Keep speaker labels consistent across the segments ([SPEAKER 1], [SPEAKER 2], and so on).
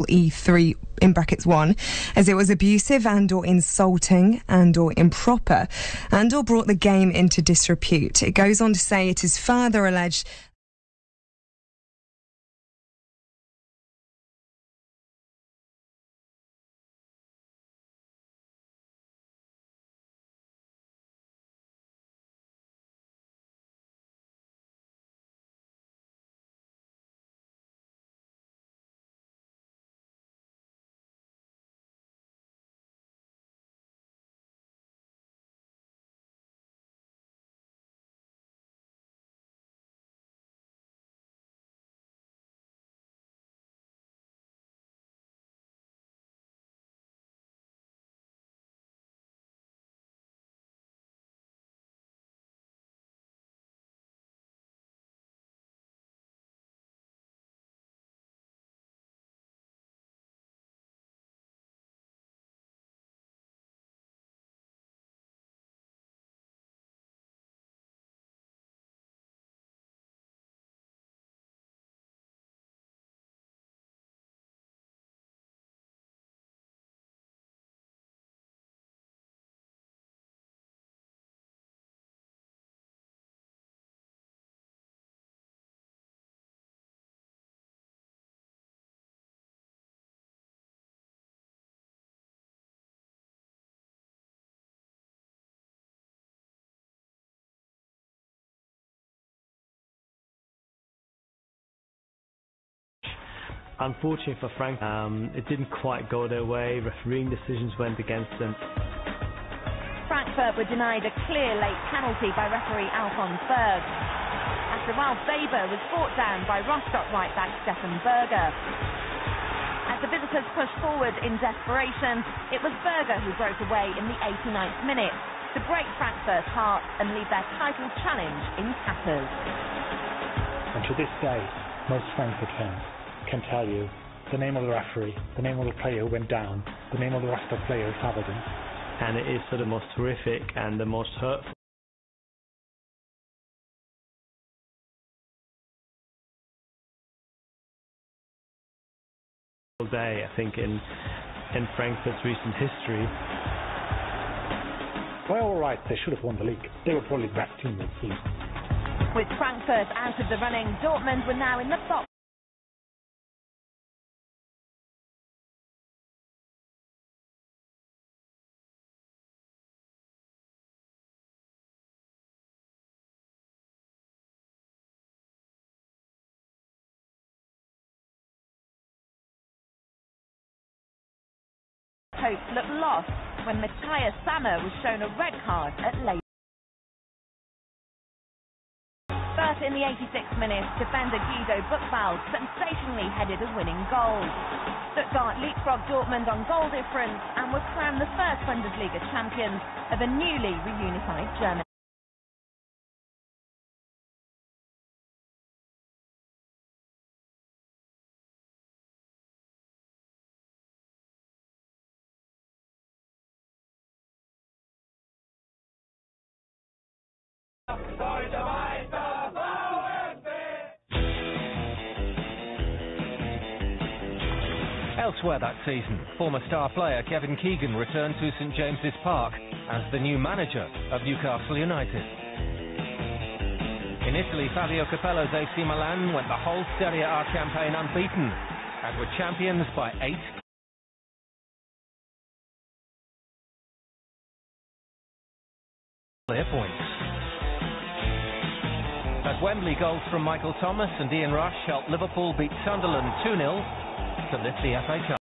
[SPEAKER 1] E3 in brackets 1, as it was abusive and or insulting and or improper and or brought the game into disrepute. It goes on to say it is further alleged
[SPEAKER 2] Unfortunately for Frank, it didn't quite go their way. Refereeing decisions went against them.
[SPEAKER 3] Frankfurt were denied a clear late penalty by referee Alfons Berg after Ralf Weber was brought down by Rostock right back Stefan Berger. As the visitors pushed forward in desperation, it was Berger who broke away in the 89th minute to break Frankfurt's heart and leave their title challenge in tatters.
[SPEAKER 4] And to this day, most Frankfurt fans can tell you the name of the referee, the name of the player who went down, the name of the Rostock player who fouled him.
[SPEAKER 2] And it is sort of the most horrific and the most hurtful day, I think, in Frankfurt's recent history.
[SPEAKER 4] By all rights, they should have won the league. They were probably the best team this season.
[SPEAKER 3] With Frankfurt out of the running, Dortmund were now in the box. Hopes looked lost when Matthias Sammer was shown a red card at late. But in the 86th minute, defender Guido Buchwald sensationally headed a winning goal. Stuttgart leapfrogged Dortmund on goal difference and were crowned the first Bundesliga champions of a newly reunified Germany.
[SPEAKER 5] Elsewhere that season, former star player Kevin Keegan returned to St James's Park as the new manager of Newcastle United. In Italy, Fabio Capello's AC Milan went the whole Serie A campaign unbeaten and were champions by 8 clear points. At Wembley, goals from Michael Thomas and Ian Rush helped Liverpool beat Sunderland 2-0 to lift the FA Cup.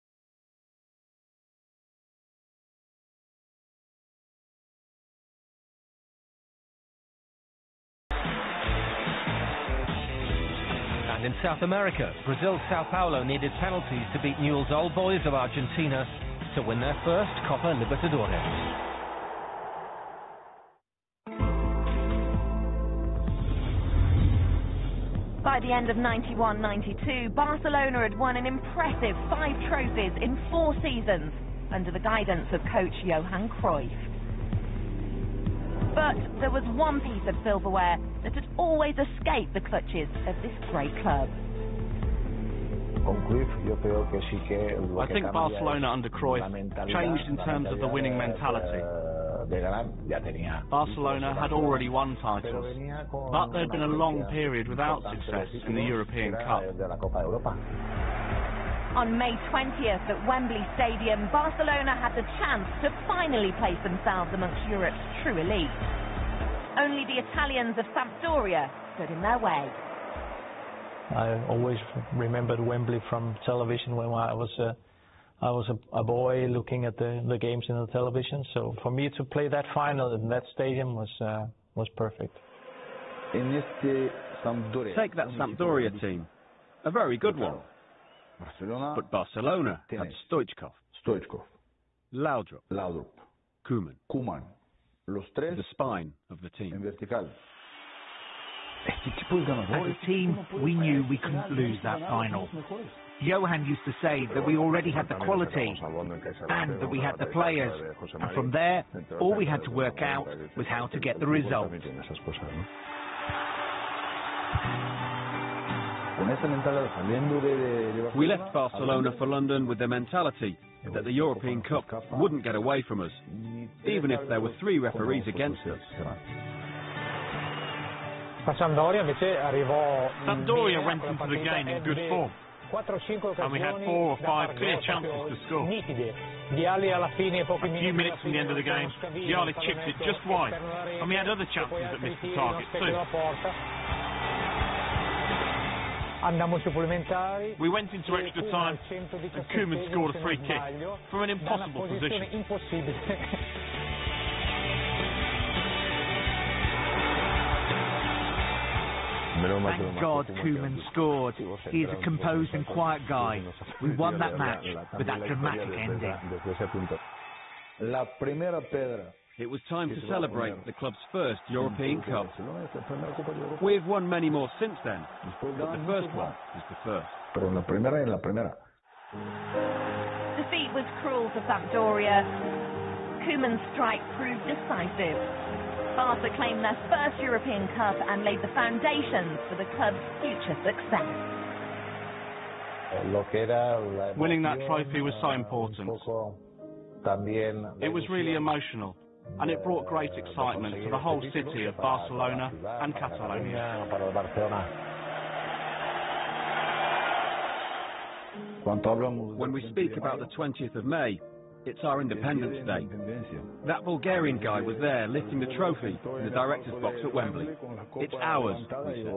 [SPEAKER 5] And in South America, Brazil's Sao Paulo needed penalties to beat Newell's Old Boys of Argentina to win their first Copa Libertadores.
[SPEAKER 3] By the end of 91-92, Barcelona had won an impressive 5 trophies in 4 seasons under the guidance of coach Johan Cruyff. But there was one piece of silverware that had always escaped the clutches of this great club.
[SPEAKER 6] I think Barcelona under Cruyff changed in terms of the winning mentality. Barcelona had already won titles, but there had been a long period without success in the European Cup.
[SPEAKER 3] On May 20th at Wembley Stadium, Barcelona had the chance to finally place themselves amongst Europe's true elite. Only the Italians of Sampdoria stood in their way.
[SPEAKER 7] I always remembered Wembley from television when I was a boy looking at the games in the television. So for me to play that final in that stadium was perfect.
[SPEAKER 8] Take that Sampdoria team, a very good one. But Barcelona had Stoichkov, Laudrup, Koeman, the spine of the team.
[SPEAKER 9] As a team, we knew we couldn't lose that final. Johan used to say that we already had the quality and that we had the players. And from there, all we had to work out was how to get the result.
[SPEAKER 8] We left Barcelona for London with the mentality that the European Cup wouldn't get away from us, even if there were 3 referees against us.
[SPEAKER 7] Sampdoria
[SPEAKER 6] went into the game in good form, and we had 4 or 5 clear chances to score. A few minutes from the end of the game, Vialli chipped it just wide, and we had other chances that missed the target too. We went into extra time, and Koeman scored a free kick from an impossible position.
[SPEAKER 9] Thank God Koeman scored. He is a composed and quiet guy. We won that match with that dramatic ending.
[SPEAKER 8] It was time to celebrate the club's first European Cup. We've won many more since then, but the first one is the first.
[SPEAKER 3] Defeat was cruel for Sampdoria. Koeman's strike proved decisive. Barca claimed their first European Cup and laid the foundations for the club's future success.
[SPEAKER 6] Winning that trophy was so important. It was really emotional, and it brought great excitement to the whole city of Barcelona and Catalonia.
[SPEAKER 8] When we speak about the 20th of May, it's our Independence Day. That Bulgarian guy was there lifting the trophy in the director's box at Wembley. It's ours, we said.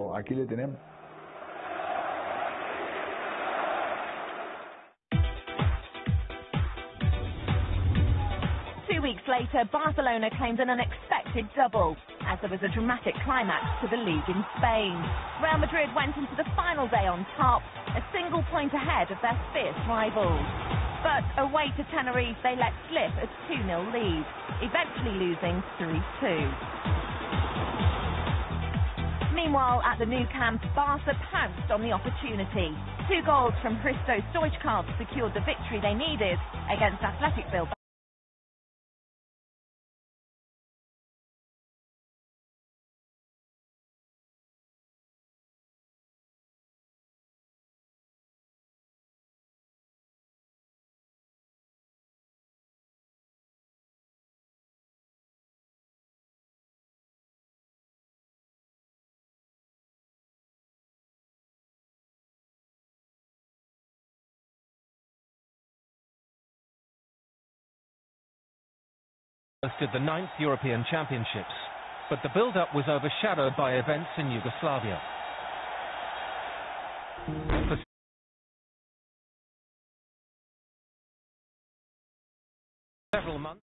[SPEAKER 3] 2 weeks later, Barcelona claimed an unexpected double, as there was a dramatic climax to the league in Spain. Real Madrid went into the final day on top, a single point ahead of their fierce rivals. But away to Tenerife, they let slip a 2-0 lead, eventually losing 3-2. Meanwhile, at the Nou Camp, Barca pounced on the opportunity. 2 goals from Hristo Stoichkov secured the victory they needed against Athletic Bilbao.
[SPEAKER 5] Hosted the 9th European Championships, but the build-up was overshadowed by events in Yugoslavia. For several months,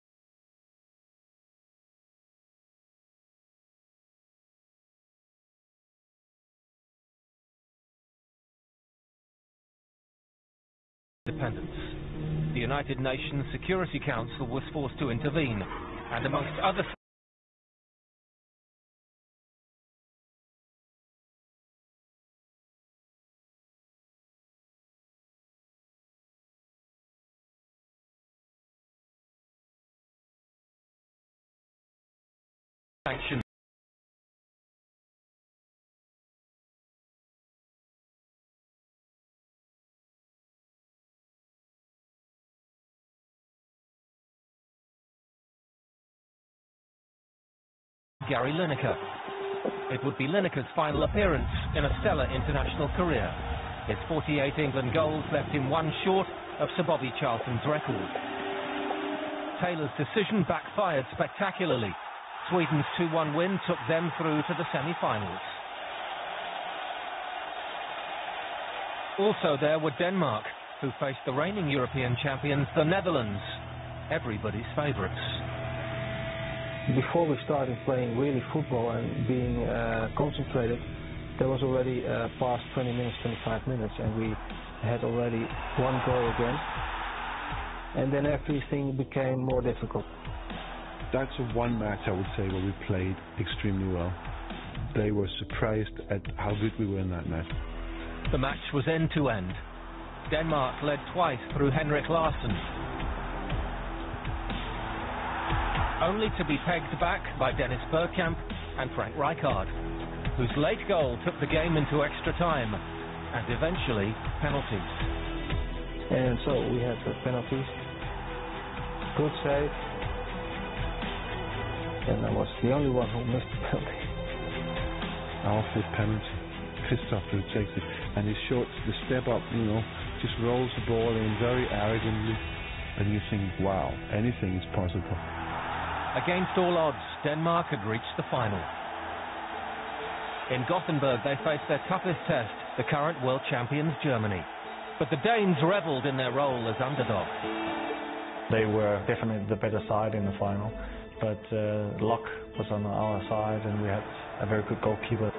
[SPEAKER 5] independence. The United Nations Security Council was forced to intervene, and amongst other sanctions. Gary Lineker. It would be Lineker's final appearance in a stellar international career. His 48 England goals left him one short of Sir Bobby Charlton's record. Taylor's decision backfired spectacularly. Sweden's 2-1 win took them through to the semi-finals. Also there were Denmark, who faced the reigning European champions, the Netherlands, everybody's favourites.
[SPEAKER 7] Before we started playing really football and being concentrated, there was already past 20 minutes, 25 minutes, and we had already one goal again. And then everything became more difficult.
[SPEAKER 10] That's one match, I would say, where we played extremely well. They were surprised at how good we were in that match.
[SPEAKER 5] The match was end-to-end. Denmark led twice through Henrik Larsson, only to be pegged back by Dennis Bergkamp and Frank Rijkaard, whose late goal took the game into extra time and eventually penalties.
[SPEAKER 7] And so we had the penalties. Good save. And I was the only one who missed the penalty.
[SPEAKER 10] Our fifth penalty, pissed off that he takes it, and his short, the step up, you know, just rolls the ball in very arrogantly, and you think, wow, anything is possible.
[SPEAKER 5] Against all odds, Denmark had reached the final. In Gothenburg, they faced their toughest test, the current world champions Germany. But the Danes revelled in their role as underdog.
[SPEAKER 7] They were definitely the better side in the final, but luck was on our side, and we had a very good goalkeeper.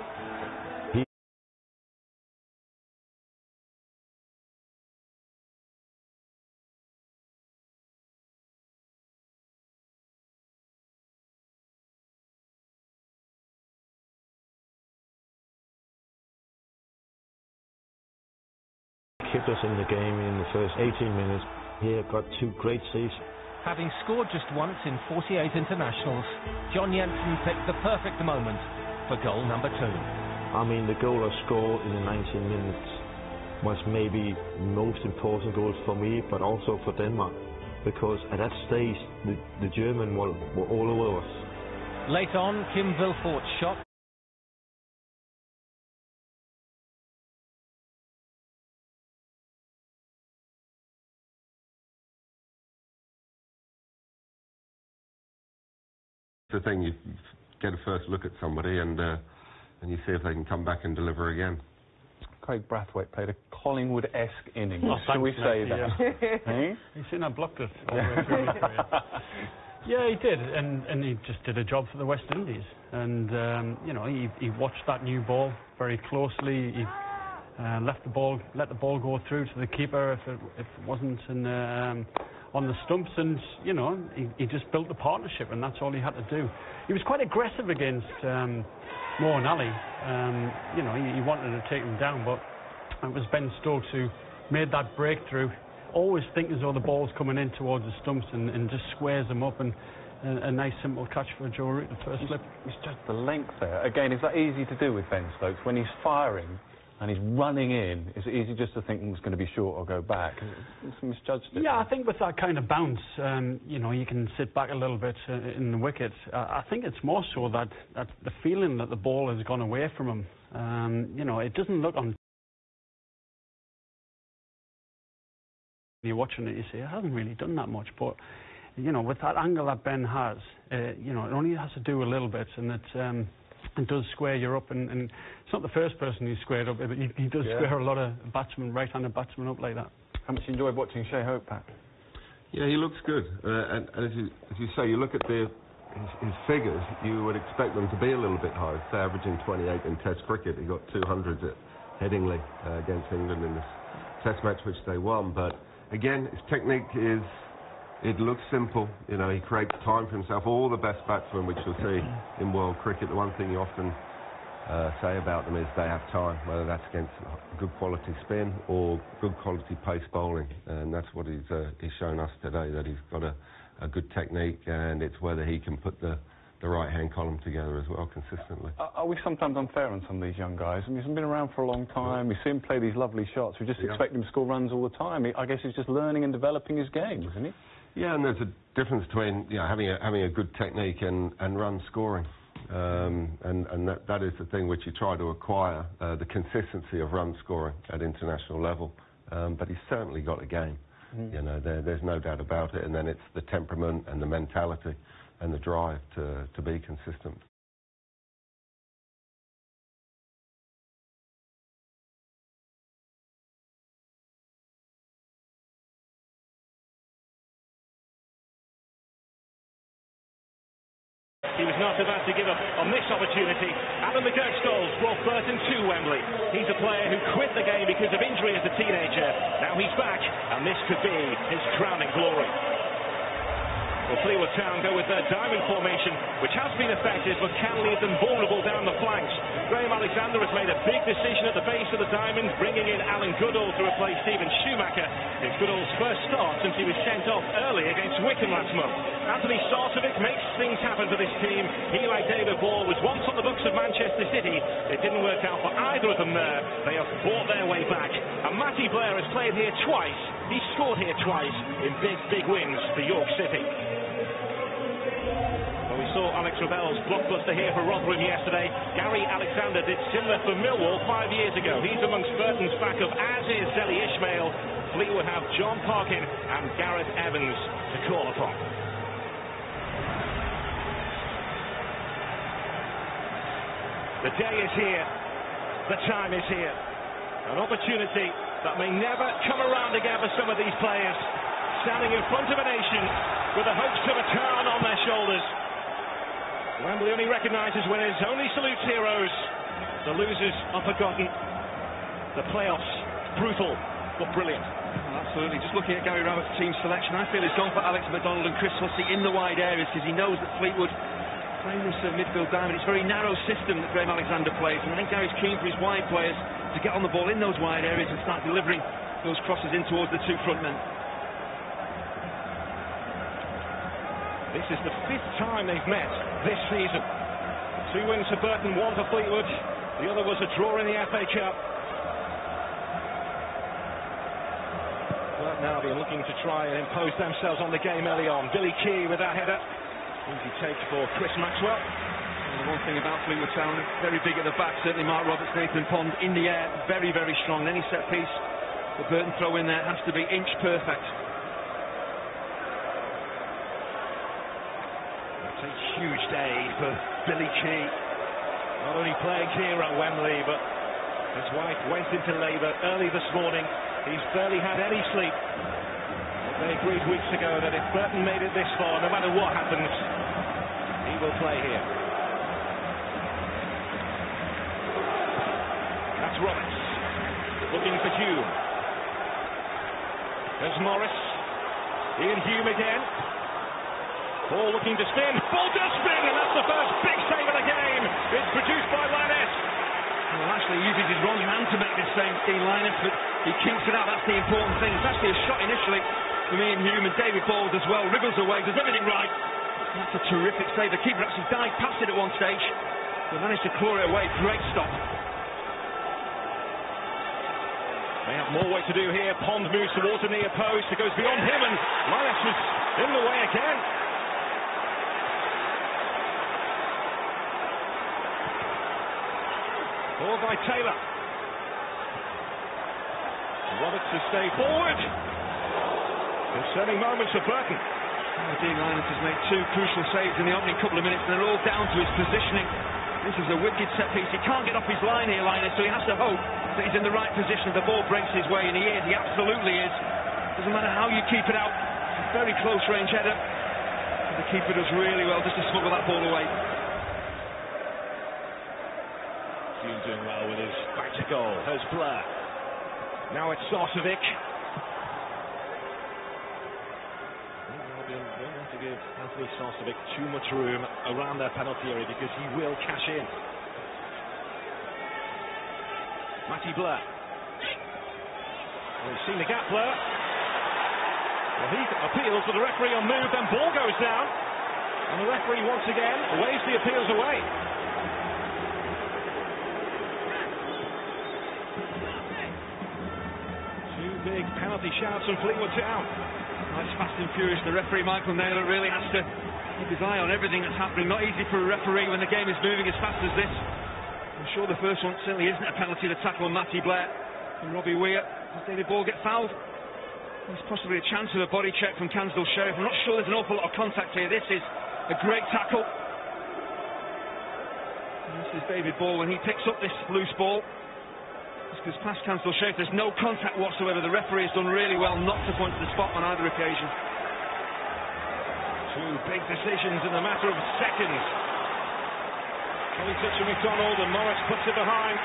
[SPEAKER 11] Kept us in the game in the first 18 minutes. He had got two great saves.
[SPEAKER 5] Having scored just once in 48 internationals, John Jensen picked the perfect moment for goal number 2.
[SPEAKER 11] I mean, the goal I scored in the 19 minutes was maybe the most important goal for me, but also for Denmark, because at that stage the Germans were all over us.
[SPEAKER 5] Late on, Kim Vilfort's shot
[SPEAKER 12] the thing, you get a first look at somebody and you see if they can come back and deliver again.
[SPEAKER 13] Craig Brathwaite played a Collingwood-esque innings. Shall we say that?
[SPEAKER 14] Hey? He's seen I blocked it. Yeah, he did, and he just did a job for the West Indies. And you know, he watched that new ball very closely. He let the ball go through to the keeper if it wasn't on the stumps, and you know, he just built the partnership, and that's all he had to do. He was quite aggressive against Moore and Ali. You know, he wanted to take him down, but it was Ben Stokes who made that breakthrough. Always think as though the ball's coming in towards the stumps and just squares them up, and a nice simple catch for Joe Root, the first slip.
[SPEAKER 13] It's just the length there. Again, is that easy to do with Ben Stokes? When he's firing and he's running in, is it easy just to think it's going to be short or go back? It's misjudged it.
[SPEAKER 14] Yeah, I think with that kind of bounce, you know, you can sit back a little bit in the wicket. I think it's more so that the feeling that the ball has gone away from him. You know, it doesn't look on. You're watching it, you say, it hasn't really done that much, but you know, with that angle that Ben has, you know, it only has to do a little bit, and it does square you up, and it's not the first person who's squared up, but he does square a lot of batsmen, right-handed batsmen up like that.
[SPEAKER 13] How much you enjoyed watching Shea Hope, Pat?
[SPEAKER 12] Yeah, he looks good, and as you say, you look at his figures, you would expect them to be a little bit higher. They're averaging 28 in Test cricket. He got 200s at Headingley against England in this Test match, which they won, but again, his technique it looks simple. You know, he creates time for himself. All the best batsmen, which you'll see in world cricket, the one thing you often say about them is they have time, whether that's against good quality spin or good quality pace bowling. And that's what he's shown us today, that he's got a good technique, and it's whether he can put the right-hand column together as well consistently.
[SPEAKER 13] Are we sometimes unfair on some of these young guys? I mean, he's been around for a long time. We see him play these lovely shots. We just expect him to score runs all the time. I guess he's just learning and developing his game, isn't he?
[SPEAKER 12] Yeah, and there's a difference between, you know, having a good technique and run scoring. and that is the thing which you try to acquire, the consistency of run scoring at international level. But he's certainly got a game. You know, there's no doubt about it. And then it's the temperament and the mentality and the drive to be consistent.
[SPEAKER 15] He was not about to give up on this opportunity. Alan McGurk's goals brought Burton to Wembley. He's a player who quit the game because of injury as a teenager. Now he's back, and this could be his crowning glory. Well, Fleetwood Town go with their diamond formation, which has been effective but can leave them vulnerable down the flanks. Graham Alexander has made a big decision at the base of the diamond, bringing in Alan Goodall to replace Stephen Schumacher. It's Goodall's first start since he was sent off early against Wycombe last month. Anthony Sarcevic makes things happen for this team. He, like David Ball, was once on the books of Manchester City. It didn't work out for either of them there. They have fought their way back. And Matty Blair has played here twice. He scored here twice in big wins for York City. Well, we saw Alex Rebell's blockbuster here for Rotherham yesterday. Gary Alexander did similar for Millwall 5 years ago. He's amongst Burton's backup, as is Zeli Ishmael. Fleetwood have John Parkin and Gareth Evans to call upon. The day is here. The time is here. An opportunity that may never come around again for some of these players, standing in front of a nation with the hopes of a town on their shoulders. Wembley only recognises winners, only salutes heroes. The losers are forgotten. The playoffs, brutal but brilliant.
[SPEAKER 8] Well, absolutely. Just looking at Gary Rowett's team selection, I feel he's gone for Alex McDonald and Chris Hussey in the wide areas because he knows that Fleetwood playing this midfield diamond. It's a very narrow system that Graham Alexander plays, and I think Gary's keen for his wide players to get on the ball in those wide areas and start delivering those crosses in towards the two front men.
[SPEAKER 15] This is the 5th time they've met this season. 2 wins for Burton, 1 for Fleetwood. The other was a draw in the FA Cup. Burton Albion looking to try and impose themselves on the game early on. Billy Key with that header. Easy take for Chris Maxwell.
[SPEAKER 8] And the one thing about Fleetwood Town, very big at the back, certainly Mark Roberts, Nathan Pond in the air, very strong. Any set piece the Burton throw in there has to be inch perfect.
[SPEAKER 15] It's a huge day for Billy Key. Not only playing here at Wembley, but his wife went into labour early this morning. He's barely had any sleep. They agreed weeks ago that if Burton made it this far, no matter what happens, he will play here. That's Roberts, looking for Hume. There's Morris. Ian Hume again. Ball looking to spin. Ball does spin, and that's the first big save of the game. It's produced by Linus.
[SPEAKER 8] Well, actually uses his wrong hand to make this save, Dean Linus, but he keeps it out. That's the important thing. It's actually a shot initially from Ian Hume, and David Ball as well wriggles away, does everything right. That's a terrific save. The keeper actually dived past it at one stage, but managed to claw it away. Great stop.
[SPEAKER 15] They have more work to do here. Pond moves towards the near post. It goes beyond him, and Linus was in the way again. Ball by Taylor. Roberts to stay forward. Concerning moments for Burton.
[SPEAKER 8] Dean Linus has made 2 crucial saves in the opening couple of minutes, and they're all down to his positioning. This is a wicked set piece. He can't get off his line here, Linus, so he has to hope that he's in the right position. The ball breaks his way, and he is. He absolutely is. Doesn't matter how you keep it out. It's a very close range header. The keeper does really well just to smuggle that ball away.
[SPEAKER 15] Hume doing well with his back to goal. There's Blair. Now it's Sarcevic. They don't want to give Anthony Sarcevic too much room around their penalty area because he will cash in. Matty Blair. Well, you've seen the gap, Blair. Well, he appeals to the referee on move, then ball goes down. And the referee once again waves the appeals away. Big penalty shouts from Fleetwood Town.
[SPEAKER 8] It's fast and furious. The referee, Michael Naylor, really has to
[SPEAKER 16] keep his eye on everything that's happening. Not easy for a referee when the game is moving as fast as this. I'm sure the first one certainly isn't a penalty, the tackle on Matty Blair and Robbie Weir. Does David Ball get fouled? There's possibly a chance of a body check from Cansdale Sheriff. I'm not sure there's an awful lot of contact here. This is a great tackle. And this is David Ball when he picks up this loose ball. This goes past Cansdale Sheriff. There's no contact whatsoever. The referee has done really well not to point to the spot on either occasion. Two big decisions in a matter of seconds. Kelly touching McDonald and Morris puts it behind.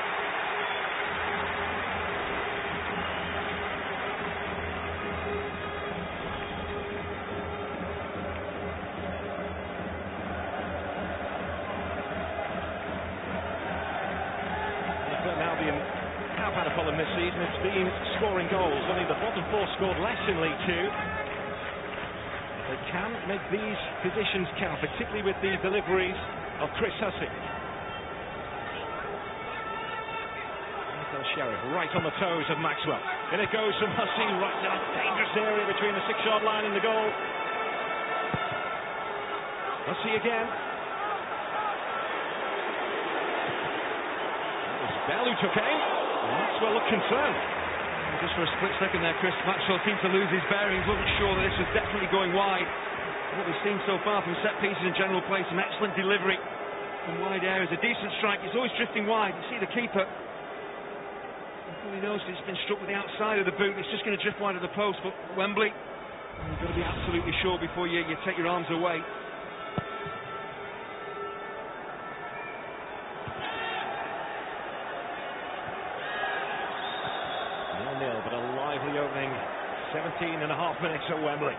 [SPEAKER 15] This season it's been scoring goals. Only the bottom four scored less in League Two. They can make these positions count, particularly with the deliveries of Chris Hussey. Sheriff right on the toes of Maxwell. In it goes from Hussey right in a dangerous area between the 6-yard line and the goal. Hussey again. That was Bell who took aim. Maxwell looked concerned. Just for a split second there, Chris Maxwell seemed to lose his bearings, wasn't sure that this was definitely going wide. What we've seen so far from set pieces and general play, some excellent delivery from wide areas, a decent strike. He's always drifting wide. You see the keeper. He knows it's been struck with the outside of the boot. It's just going to drift wide of the post, but Wembley, you've got to be absolutely sure before you take your arms away. 0-0, but a lively opening 17.5 minutes at Wembley.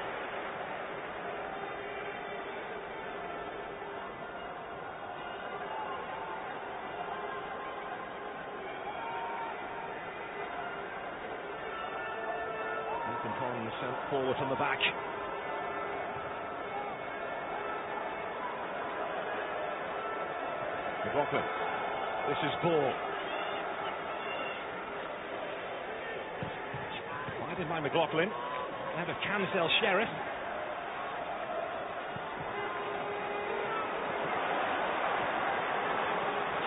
[SPEAKER 15] Collins sent forward from the back. McLaughlin. This is Ball. Guided by McLaughlin. Now to Cansdale Sheriff.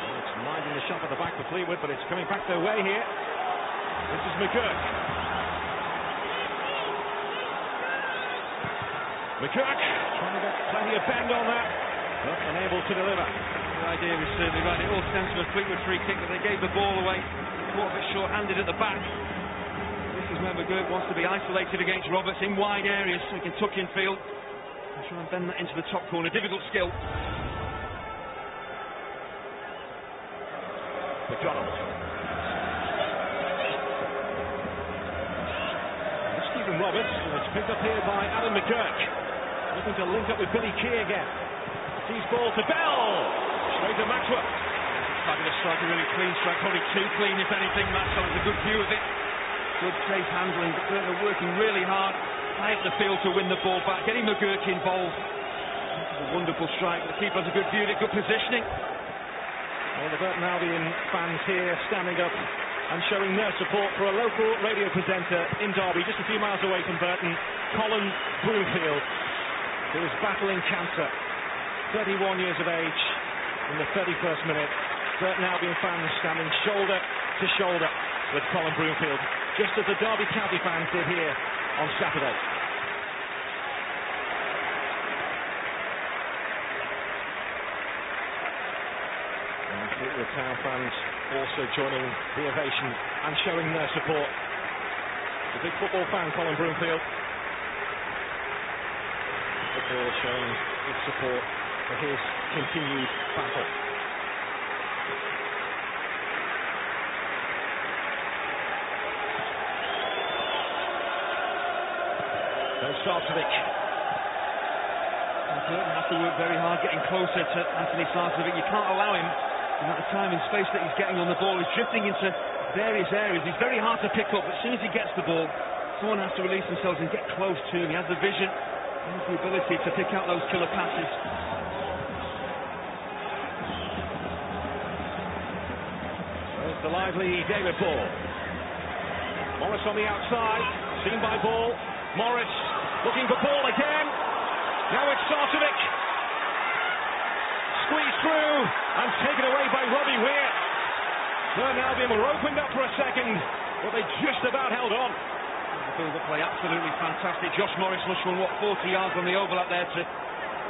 [SPEAKER 15] It's minding the shot at the back for Fleetwood, but it's coming back their way here. This is McGurk. McGurk trying to get plenty of bend on that, but unable to deliver. The idea is certainly right. It all stems from a Fleetwood free kick, but they gave the ball away. Caught a bit short-handed at the back. This is where McGurk wants to be isolated against Roberts in wide areas, so he can tuck in field and try and bend that into the top corner. Difficult skill. McDonald. Stephen Roberts, and it's picked up here by Adam McGurk. Looking to link up with Billy Key again. Sees ball to Bell. Straight to Maxwell. Fabulous strike, a really clean strike. Probably too clean, if anything. Maxwell has a good view of it. Good safe handling. But they're working really hard. High up the field to win the ball back. Getting McGurk involved. This is a wonderful strike. The keeper has a good view of it. Good positioning. Well, the Burton Albion fans here standing up and showing their support for a local radio presenter in Derby, just a few miles away from Burton, Colin Broomfield, who is battling cancer, 31 years of age, in the 31st minute. Burton Albion fans standing shoulder to shoulder with Colin Broomfield, just as the Derby County fans did here on Saturday. And Fleetwood Town fans also joining the ovation and showing their support. The big football fan, Colin Broomfield. Football showing its support for his continued battle. There's Sarcevic. Burton has to work very hard getting closer to Anthony Sarcevic. You can't allow him the amount of time and space that he's getting on the ball. He's drifting into various areas. He's very hard to pick up, but as soon as he gets the ball, someone has to release themselves and get close to him. He has the vision and the ability to pick out those killer passes. There's the lively David Ball. Morris on the outside, seen by Ball. Morris looking for Ball again. Now it's Sarcevic. through and taken away by Robbie Weir. Burton Albion were opened up for a second, but they just about held on.
[SPEAKER 16] The build-up play absolutely fantastic. Josh Morris must run, 40 yards on the overlap there to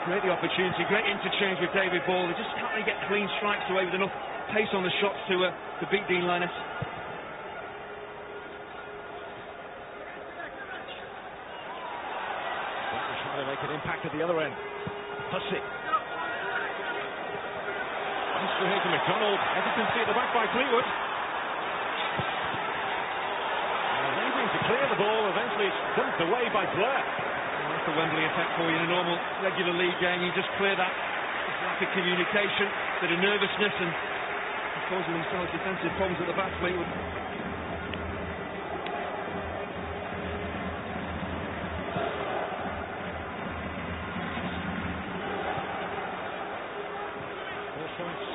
[SPEAKER 16] create the opportunity. Great interchange with David Ball. They just can't really get clean strikes away with enough pace on the shots to beat Dean Linus.
[SPEAKER 15] Trying to make an impact at the other end. Hussey. Nice through here to McDonald. Hesitancy at the back by Fleetwood. Leaving to clear the ball. Eventually it's dumped away by Blair.
[SPEAKER 16] Well, that's the Wembley effect for you in a normal regular league game. You just clear that lack of communication, bit of nervousness, and causing themselves defensive problems at the back. Fleetwood.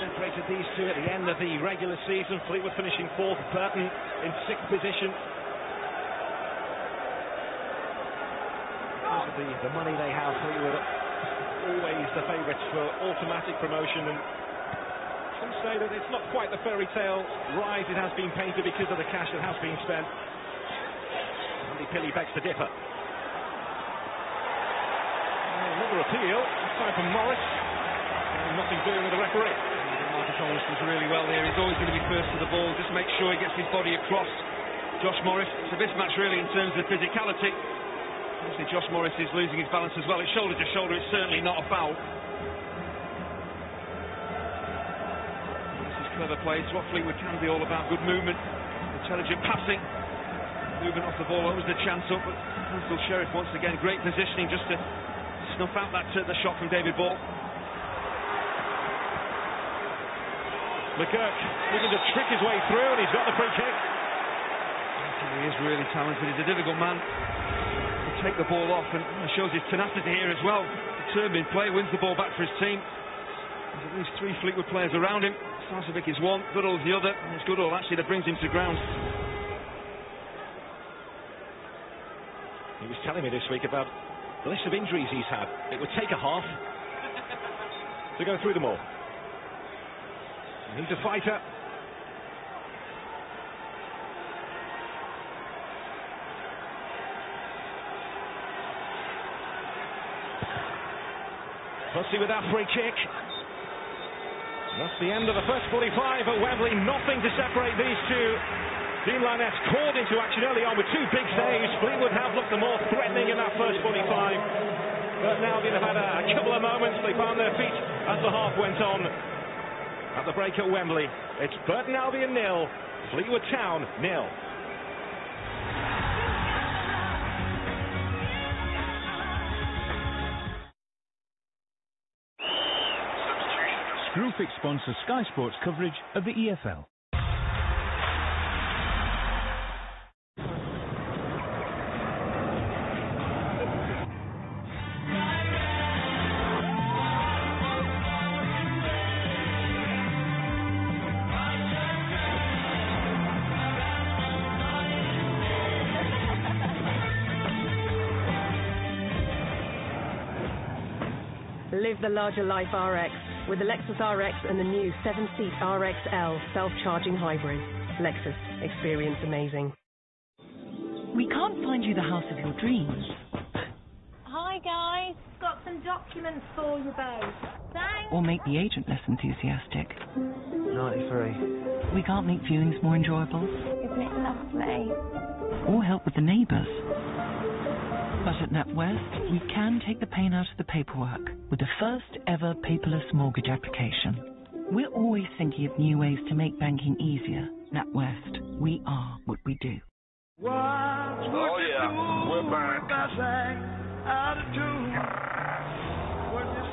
[SPEAKER 15] Separated these two at the end of the regular season. Fleetwood finishing 4th, Burton in 6th position. Because of the money they have, Fleetwood always the favourites for automatic promotion, and some say that it's not quite the fairy tale rise it has been painted because of the cash that has been spent. Andy Pilley begs to differ. Another appeal, this time from Morris. Nothing doing with the referee.
[SPEAKER 16] Marcus Holmes does really well there. He's always going to be first to the ball. Just make sure he gets his body across Josh Morris. It's a mismatch really in terms of physicality. Obviously Josh Morris is losing his balance as well. It's shoulder to shoulder. It's certainly not a foul. This is clever play. It's what Fleetwood can be all about. Good movement, intelligent passing, movement off the ball. Always the chance up, but Huntsville Sheriff once again great positioning just to snuff out that the shot from David Ball.
[SPEAKER 15] McGurk looking to trick his way through, and he's got the free kick.
[SPEAKER 16] He is really talented. He's a difficult man to take the ball off, and shows his tenacity here as well. Determined play, wins the ball back for his team. There's at least 3 Fleetwood players around him. Starcevic is one, Goodall's the other, and it's Goodall actually that brings him to ground.
[SPEAKER 15] He was telling me this week about the list of injuries he's had. It would take a half to go through them all. He's a fighter. Hussey with that free kick. That's the end of the first 45 at Wembley. Nothing to separate these two. Dean Linus called into action early on with 2 big saves. Fleetwood have looked the more threatening in that first 45. But now they've had a couple of moments. They found their feet as the half went on. At the break at Wembley, it's Burton Albion 0, Fleetwood Town 0.
[SPEAKER 17] Screwfix sponsors Sky Sports coverage of the EFL.
[SPEAKER 18] Live the larger life RX with the Lexus RX and the new 7-seat RXL self-charging hybrid. Lexus, experience amazing.
[SPEAKER 19] We can't find you the house of your dreams.
[SPEAKER 20] Hi guys, got some documents for you both. Thanks.
[SPEAKER 19] Or make the agent less enthusiastic.
[SPEAKER 21] 93.
[SPEAKER 19] We can't make viewings more enjoyable.
[SPEAKER 20] Isn't it lovely?
[SPEAKER 19] Or help with the neighbours. But at NatWest, we can take the pain out of the paperwork with the first ever paperless mortgage application. We're always thinking of new ways to make banking easier. NatWest, we are what we do.
[SPEAKER 21] Oh yeah, we're back.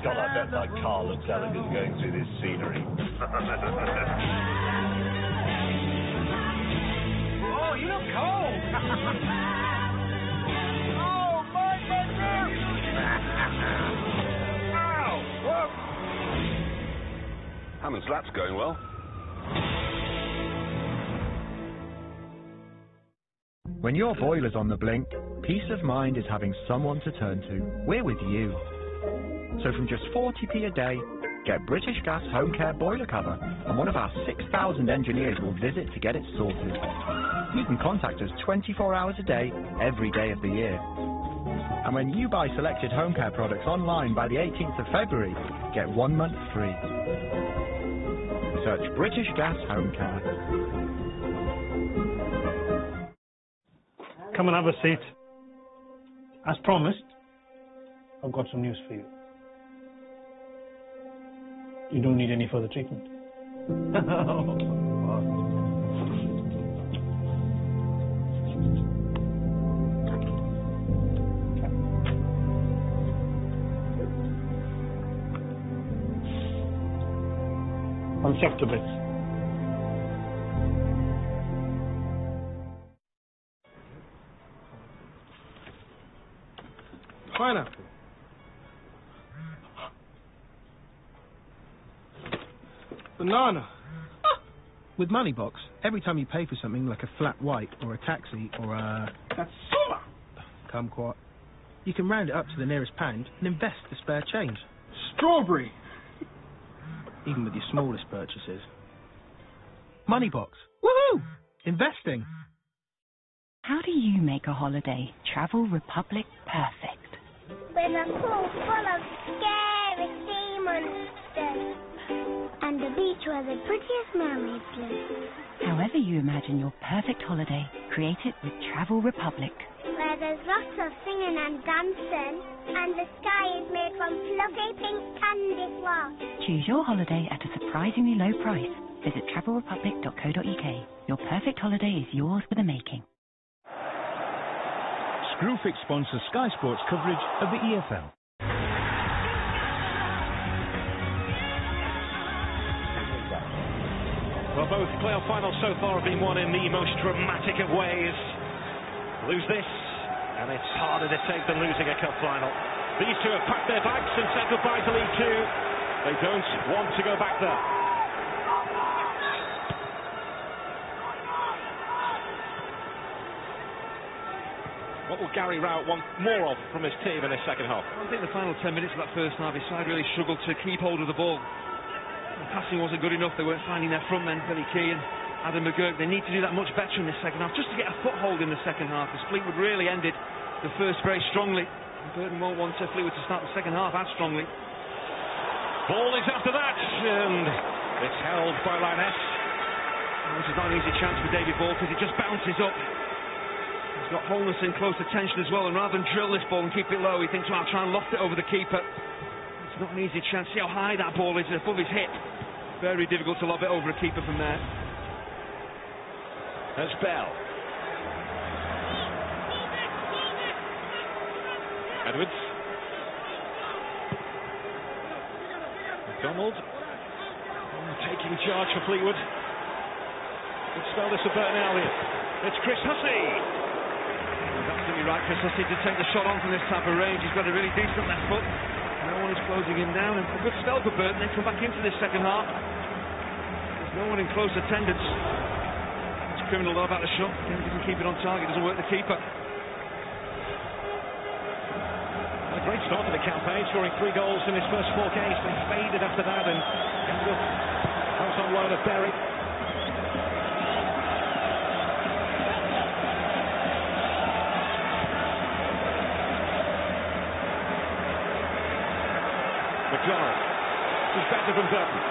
[SPEAKER 21] God, I bet that car looks elegant going through this scenery.
[SPEAKER 22] Oh, you look cold.
[SPEAKER 21] Hammond's lap's going well.
[SPEAKER 23] When your boiler's on the blink, peace of mind is having someone to turn to. We're with you. So from just 40p a day, get British Gas Home Care boiler cover, and one of our 6,000 engineers will visit to get it sorted. You can contact us 24 hours a day, every day of the year. And when you buy selected home care products online by the 18th of February, get 1 month free. Search British Gas Home Care.
[SPEAKER 1] Come and have a seat. As promised, I've got some news for you. You don't need any further treatment. I'm chuffed to bits.
[SPEAKER 2] Pineapple. Banana.
[SPEAKER 4] With Moneybox, every time you pay for something like a flat white or a taxi or a...
[SPEAKER 2] Katsuma.
[SPEAKER 4] Kumquat, you can round it up to the nearest pound and invest the spare change.
[SPEAKER 2] Strawberry.
[SPEAKER 4] Even with your smallest purchases. Moneybox. Woohoo! Investing.
[SPEAKER 24] How do you make a holiday Travel Republic perfect?
[SPEAKER 25] With a pool full of scary sea monsters. And a beach where the prettiest mermaids live.
[SPEAKER 24] However you imagine your perfect holiday, create it with Travel Republic.
[SPEAKER 25] Where there's lots of singing and dancing, and the sky is made from fluffy pink candy floss.
[SPEAKER 24] Choose your holiday at a surprisingly low price. Visit travelrepublic.co.uk. Your perfect holiday is yours for the making.
[SPEAKER 17] Screwfix sponsors Sky Sports coverage of the EFL.
[SPEAKER 15] Well, both playoff finals so far have been won in the most dramatic of ways. Lose this, and it's harder to take than losing a cup final. These two have packed their bags and said goodbye to League Two. They don't want to go back there. What will Gary Rowett want more of from his team in this second half?
[SPEAKER 16] I think the final 10 minutes of that first half, his side really struggled to keep hold of the ball. The passing wasn't good enough. They weren't finding their front men, Billy Key and Adam McGurk. They need to do that much better in this second half, just to get a foothold in the second half, because Fleetwood really ended the first very strongly. Burton won't want Fleetwood to start the second half as strongly.
[SPEAKER 15] Ball is after that, and it's held by Lyness.
[SPEAKER 16] Which is not an easy chance for David Ball, because it just bounces up. He's got Holness in close attention as well, and rather than drill this ball and keep it low, he thinks, well, I'll try and loft it over the keeper. It's not an easy chance. See how high that ball is above his hip. Very difficult to lob it over a keeper from there.
[SPEAKER 15] There's Bell. Edwards. McDonald. Taking charge for Fleetwood. Good spell this for Burton Albion. It's Chris Hussey. He's absolutely right, Chris Hussey, to take the shot on from this type of range. He's got a really decent left foot. No one is closing him down, and a good spell for Burton. They come back into this second half. There's no one in close attendance. It's criminal though about the shot. He doesn't keep it on target, doesn't work the keeper. A great start to the campaign, scoring 3 goals in his first 4 games. They faded after that and ended up out on loan at Bury. McDonald. This is better from Burton.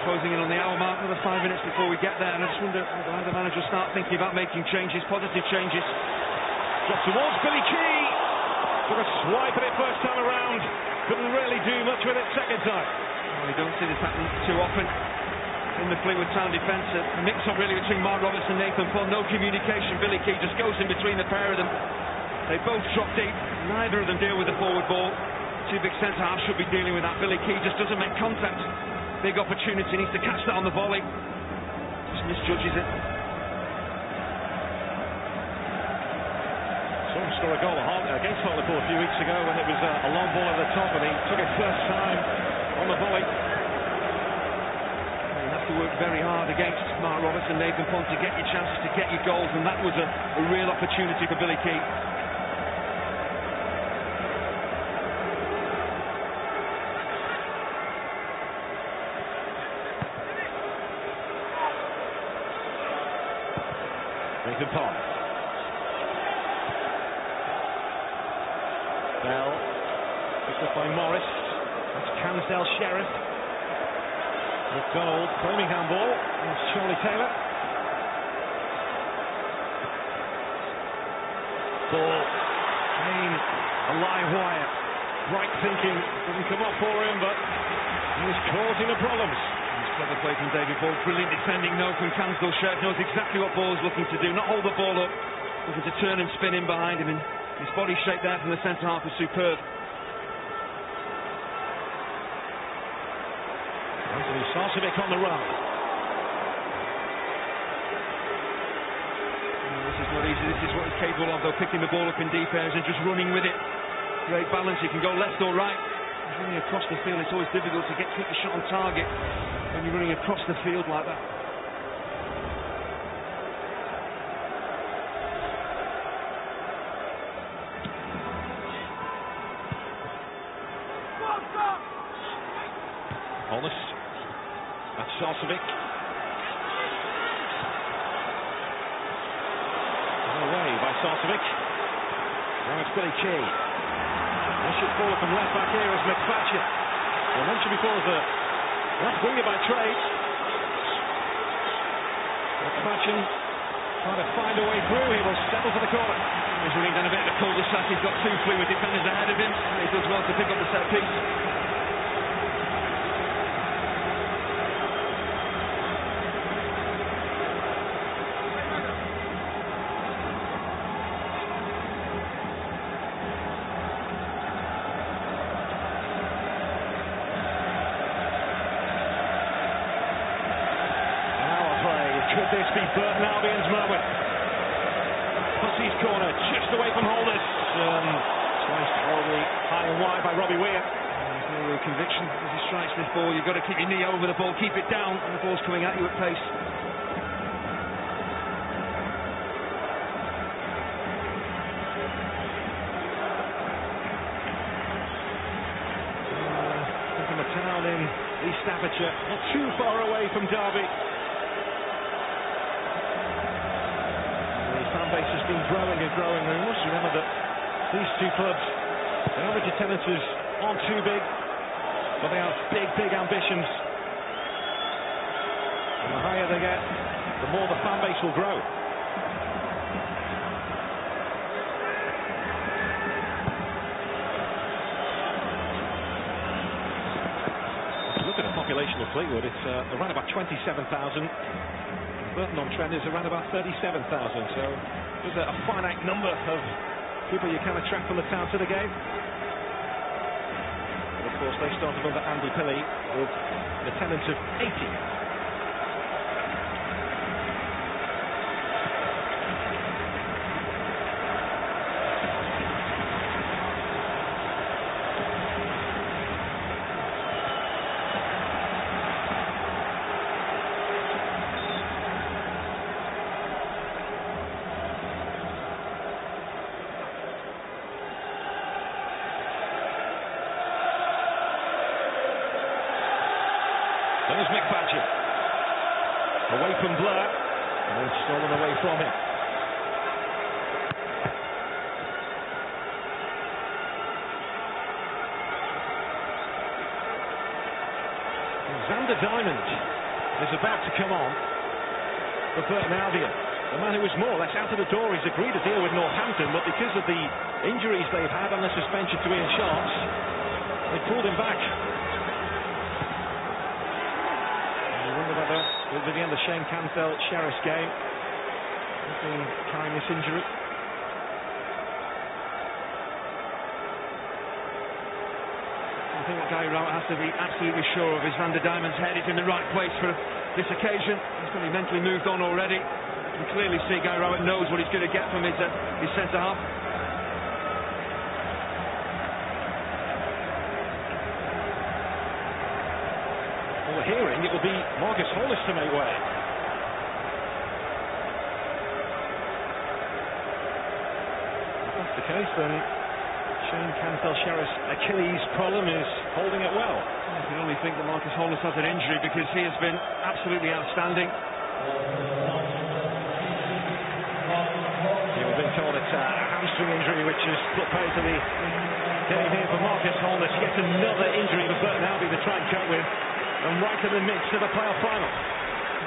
[SPEAKER 16] Closing in on the hour mark, another 5 minutes before we get there, and I just wonder why the manager will start thinking about making changes, positive changes.
[SPEAKER 15] Drop towards Billy Key. Took a swipe at it first time around. Couldn't really do much with it second time.
[SPEAKER 16] Well, you don't see this happen too often in the Fleetwood Town defence. A mix-up really between Mark Roberts and Nathan Paul. No communication. Billy Key just goes in between the pair of them. They both drop deep. Neither of them deal with the forward ball. Two big centre-halves should be dealing with that. Billy Key just doesn't make contact. Big opportunity. Needs to catch that on the volley. Just misjudges it.
[SPEAKER 15] Saw him score a goal against Hartlepool a few weeks ago when it was a long ball at the top and he took it first time on the volley.
[SPEAKER 16] You have to work very hard against Mark Roberts and Nathan Pond to get your chances, to get your goals, and that was a real opportunity for Billy Key.
[SPEAKER 15] Nathan Pond. Bell. Picked up by Morris. That's Cansdale Sheriff. McDonald claiming handball. That's Charlie Taylor. Ball came a live wire. Right thinking didn't come up for him, but he was causing the problems.
[SPEAKER 16] Clever play from David Ball. Brilliant defending, no, from Cansdale Sheriff. Knows exactly what Ball's looking to do. Not hold the ball up, looking to turn and spin in behind him. And his body shape there from the centre half was superb.
[SPEAKER 15] Anthony Sarcevic on the run.
[SPEAKER 16] This is not easy. This is what he's capable of, though, picking the ball up in deep areas and just running with it. Great balance. He can go left or right. He's running across the field. It's always difficult to keep the shot on target when you're running across the field like that.
[SPEAKER 15] Holness. That's Sarcevic. Away by Sarcevic. Now it's Billy Key. This should fall from left back here as McFadden. Well, mentioned before the left winger by trade. McFadden trying to find a way through. He will settle for the corner.
[SPEAKER 16] He's running down a bit of a cul-de-sac. He's got two fluid defenders ahead of him. He does well to pick up the set piece.
[SPEAKER 15] Could this be Burton Albion's moment? Hussey's corner, just away from Holness. Sliced horribly high and wide by Robbie Weir.
[SPEAKER 16] There's no real conviction as he strikes this ball. You've got to keep your knee over the ball, keep it down, and the ball's coming at you at pace.
[SPEAKER 15] From a town in East Staffordshire, not too far away from Derby. Base has been growing and growing. We must remember that these two clubs, the average attendances aren't too big, but they have big ambitions. And the higher they get, the more the fan base will grow. Look at the population of Fleetwood. It's around about 27,000. Burton-on-Trent is around about 37,000, so there's a finite number of people you can attract from the town to the game. And of course, they started under Andy Pilley with an attendance of 80. There's McFadden. Away from Blur. And then stolen away from him. Xander Diamond is about to come on for Burton Albion. The man who was more or less out of the door. He's agreed to deal with Northampton, but because of the injuries they've had and the suspension to Ian Sharps, they pulled him back. With the end of Shane Cansdale Sheriff's game, he's been carrying this injury.
[SPEAKER 16] I think what Gary Rowett has to be absolutely sure of is Xander Diamond's head is in the right place for this occasion. He's probably mentally moved on already. You can clearly see Gary Rowett knows what he's going to get from his centre half.
[SPEAKER 15] Hearing it will be Marcus Holness to make way. If that's the case, then Shane Cansdale Sheriff's Achilles problem is holding it well.
[SPEAKER 16] I can only think that Marcus Holness has an injury because he has been absolutely outstanding.
[SPEAKER 15] We've been told it's a hamstring injury which has put paid to the game here for Marcus Holness. Yet another injury for Burton Albion to try and cope with, and right in the midst of a playoff final.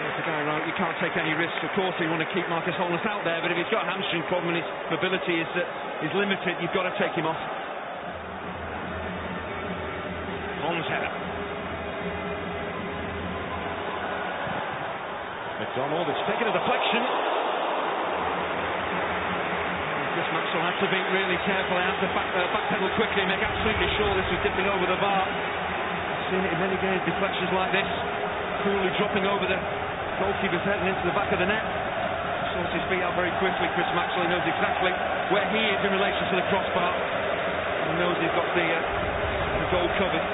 [SPEAKER 16] It's a guy, right, you can't take any risks. Of course, you want to keep Marcus Holness out there, but if he's got a hamstring problem and his mobility is limited, you've got to take him off.
[SPEAKER 15] Holmes' header. McDonald, it's taken a deflection.
[SPEAKER 16] Chris Maxwell has to be really careful. He has to backpedal quickly and make absolutely sure this was dipping over the bar. I've seen it in many games, deflections like this, coolly dropping over the goalkeeper's head and into the back of the net. He sorts his feet out very quickly. Chris Maxwell knows exactly where he is in relation to the crossbar. He knows he's got the goal covered.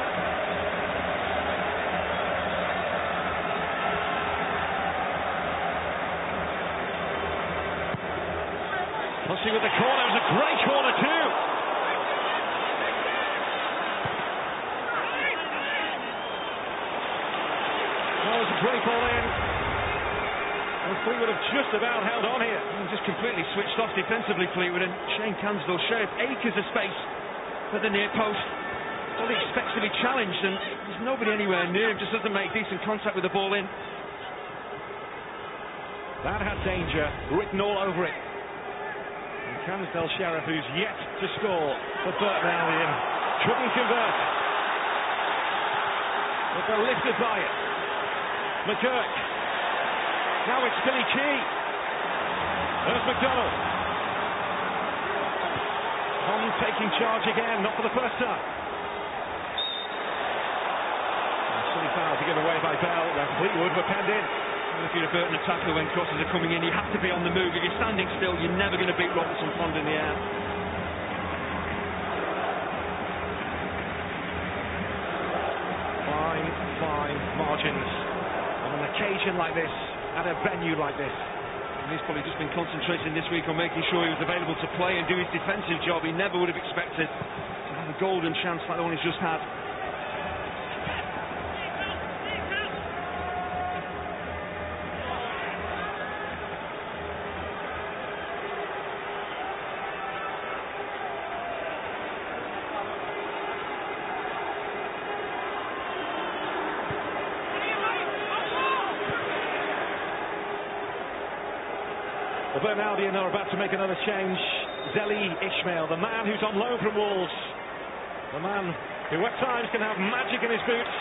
[SPEAKER 15] Hussey with the corner. It was a great corner too. That was a great ball in. And Fleetwood have just about held on here.
[SPEAKER 16] Just completely switched off defensively, Fleetwood, and Shane Cansdale shared acres of space at the near post. All he expects to be challenged, and there's nobody anywhere near him. Just doesn't make decent contact with the ball in.
[SPEAKER 15] That had danger written all over it. Cansdale Sheriff, who's yet to score for Burton Albion, couldn't convert. But they're lifted by it. McGurk. Now it's Billy Key. There's McDonald. Holm taking charge again, not for the first time. Silly foul to give away by Bell. Fleetwood were penned in.
[SPEAKER 16] If you're a Burton attacker when crosses are coming in, you have to be on the move. If you're standing still, you're never going to beat Robinson Pond in the air.
[SPEAKER 15] Fine margins on an occasion like this, at a venue like this.
[SPEAKER 16] And he's probably just been concentrating this week on making sure he was available to play and do his defensive job. He never would have expected to have a golden chance like the one he's just had.
[SPEAKER 15] The Burton Albion are about to make another change. Zeli Ismail, the man who's on loan from Wolves. The man who at times can have magic in his boots.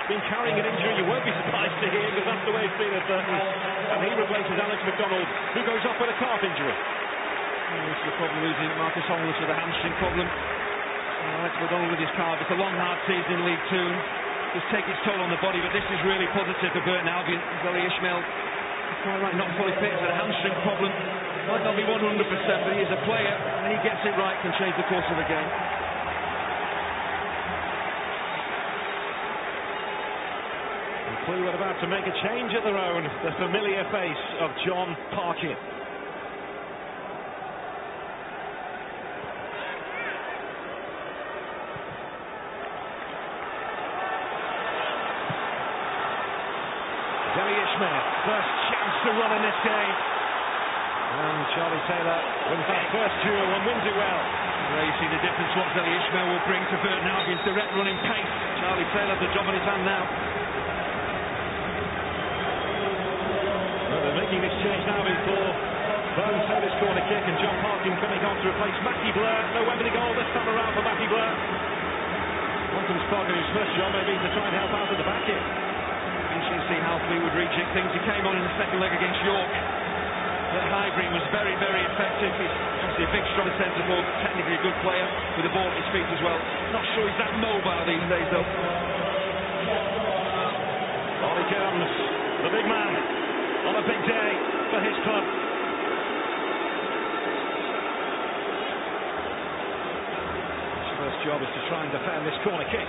[SPEAKER 15] Been carrying an injury you won't be surprised to hear, because that's the way it's been at Burton. And he replaces Alex McDonald, who goes off with a calf injury.
[SPEAKER 16] This is the problem, losing Marcus Holness with a hamstring problem. Alex McDonald with his calf. It's a long, hard season in League Two. Just take its toll on the body, but this is really positive for Burton Albion. Zeli Ismail, quite right, not fully fit, it's a hamstring problem. Might not be 100%, but he is a player, and he gets it right, can change the course of the game.
[SPEAKER 15] And Fleetwood about to make a change of their own, the familiar face of John Parkin. Zeli Ismail, first chance to run in this game. And Charlie Taylor wins that first duel and wins it well.
[SPEAKER 16] There you see the difference what Zeli Ismail will bring to Burton Albion's direct running pace. Charlie Taylor has the job in his hand now.
[SPEAKER 15] Well, they're making this change now before Bowen Taylor's corner kick, and John Parkin coming on to replace Matty Blair. No Wembley goal this time around for Matty Blair. Welcomes Parkin, whose first job may be to try and help out at the back here.
[SPEAKER 16] Interesting to see how Fleetwood reject things. He came on in the second leg against York. But Highgreen was very, very effective. He's obviously a big, strong centre forward, technically a good player with the ball at his feet as well. Not sure he's that mobile these days, though.
[SPEAKER 15] On he comes, the big man, on a big day for his club. His first job is to try and defend this corner kick.